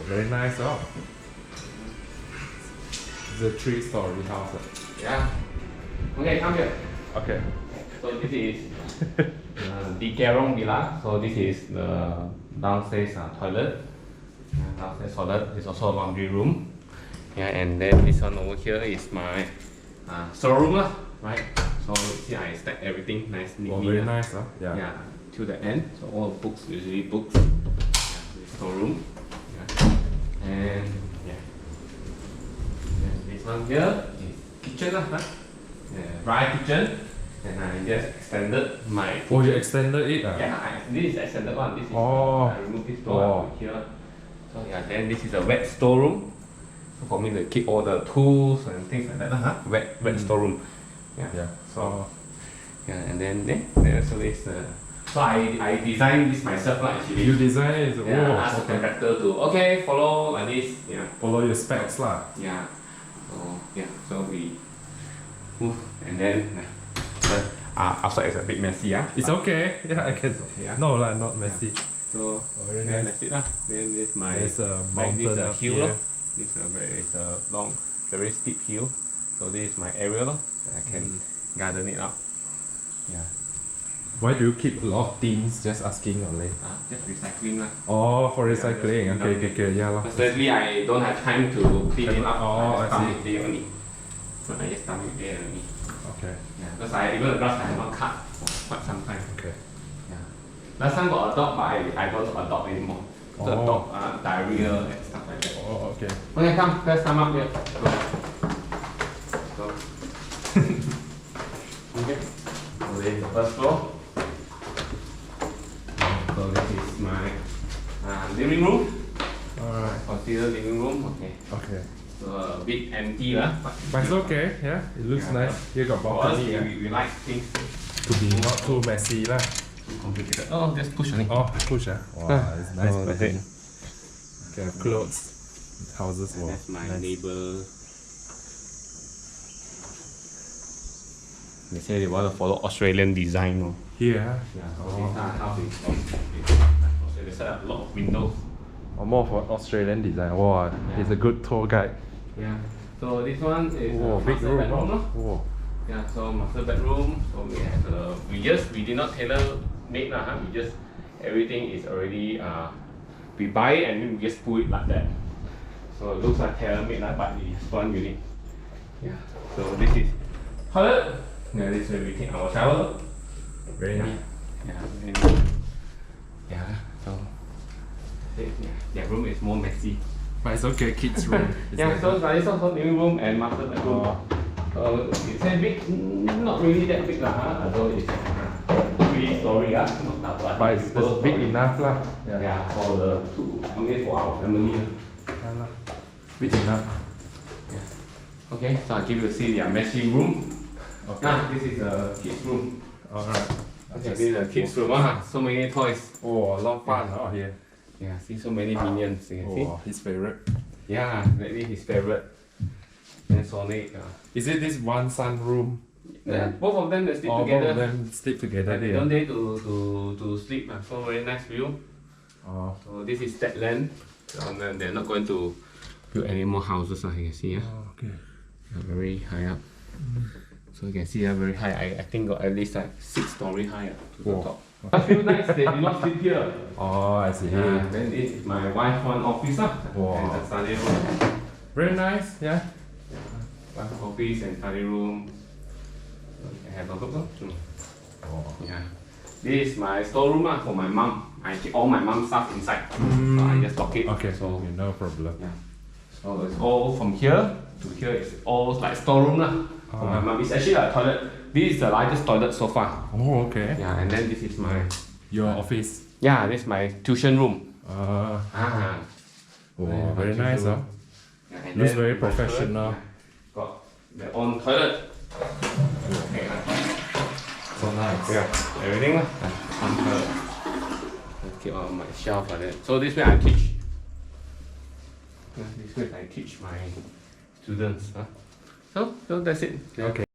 very nice. Oh, it's a 3-story house. Yeah. Okay, come here. Okay. So this is the Kerong Villa. So this is the downstairs toilet. Downstairs toilet is also a laundry room. Yeah, and then this one over here is my storeroom lah, right? So see, I stack everything nicely. Oh, very nice. Yeah. Yeah, to the end. So all books, usually books. Yeah, storeroom. Yeah. And yeah. This one here is kitchen lah, huh? Yeah, dry kitchen. And I just extended my. Oh, you extended it? Yeah, this is extended one. This is Oh. I removed this door here. So yeah, then this is a wet storeroom. So for me to keep all the tools and things like that. Wet storeroom. Yeah. So yeah, and then so this. So I designed this myself lah actually. You design it? Yeah, ask the contractor to follow like this. Yeah. Follow your specs lah. Yeah. So we move and then. Outside is a bit messy, yeah. It's okay. Yeah, I guess. Yeah. No lah, not messy. So very then nice. that's it lah. Then this my There's a mountain this up hill here. This is a long, very steep hill. So this is my area that I can garden it up. Yeah. Why do you keep a lot of things? Just asking only. Just recycling lah. Oh, for recycling. Okay, yeah lah. Firstly, I don't have time to clean it up. Oh, I see. It there only. So I just dump it there only. Okay. Yeah, because even the grass I have not cut for quite some time. Okay. Yeah. Last time got a dog, but I don't adopt anymore. So dog diarrhea and stuff like that. Oh, okay. Okay, come, let's come up here. Go. Okay. So this is the first floor. So this is my living room. Alright. Consider living room. Okay. Okay. So a bit empty lah. But it's okay. Yeah, it looks nice. Here got For us, balcony. we like things To be not too messy lah. too complicated. Oh, just push on it. Oh, push Wow, it's nice. Oh, that's it. Okay, clothes, houses. And that's my nice. neighbor. They say they want to follow Australian design. No? Here. Yeah, so this house is Australia. They set up a lot of windows. Or more for Australian design. Wow, he's a good tour guide. Yeah. So this one is Oh, big master room. bedroom. Oh. Yeah, so master bedroom. So we have we did not tailor made lah. We just everything is already we buy it and then we just put it like that. So it looks like tailor made lah, but it's one unit. Yeah. So this is toilet. Yeah, this is where we take our shower. Very Yeah. neat. Yeah. Very neat. Yeah. So their room is more messy. But it's okay, kids' room. It's Yeah, like so it's also living room and master bedroom. It's a big, not really that big lah. Although it's 3-story not that bad. But it's big enough lah. Yeah, for the only for our family. Yeah lah. Big enough. Yeah. Okay, so I'll give you a see their messy room. Okay. This is the kids room. Alright. Okay, this is the kids room. So many toys. Oh, a lot of fun out here. Yeah, see so many minions. You can see. Oh, his favorite. Yeah, that is his favorite. And Sonic. Is it this one sun room? Yeah, both of them they sleep Both together. of them sleep together. But they don't dare to sleep. So very nice view. Oh. So this is that land. And then they're not going to build any more houses. You can see. Oh, okay. Very high up. So you can see very high. I think got at least like 6-story high to the top. A few nights they did not sleep here. Oh, I see. Then this is my wife's one office Wow. and the study room. Very nice. Yeah. Wife's office and study room. So you can have a look. Oh. Yeah. This is my storeroom for my mom. I keep all my mom's stuff inside. So I just lock it. Okay. So Okay, no problem. yeah. So it's all from here to here. It's all like storeroom for my mom. It's actually a toilet. This is the largest toilet so far. Oh, okay. Yeah, and then this is my Your office. yeah. This is my tuition room. Oh, Yeah, very my nice. tuition room. Yeah, and Looks then very my professional. toilet, got their own toilet. Okay, So nice. yeah, everything one toilet. I keep on my shelf like that. So this way I teach. This way I teach my students. So that's it. Okay.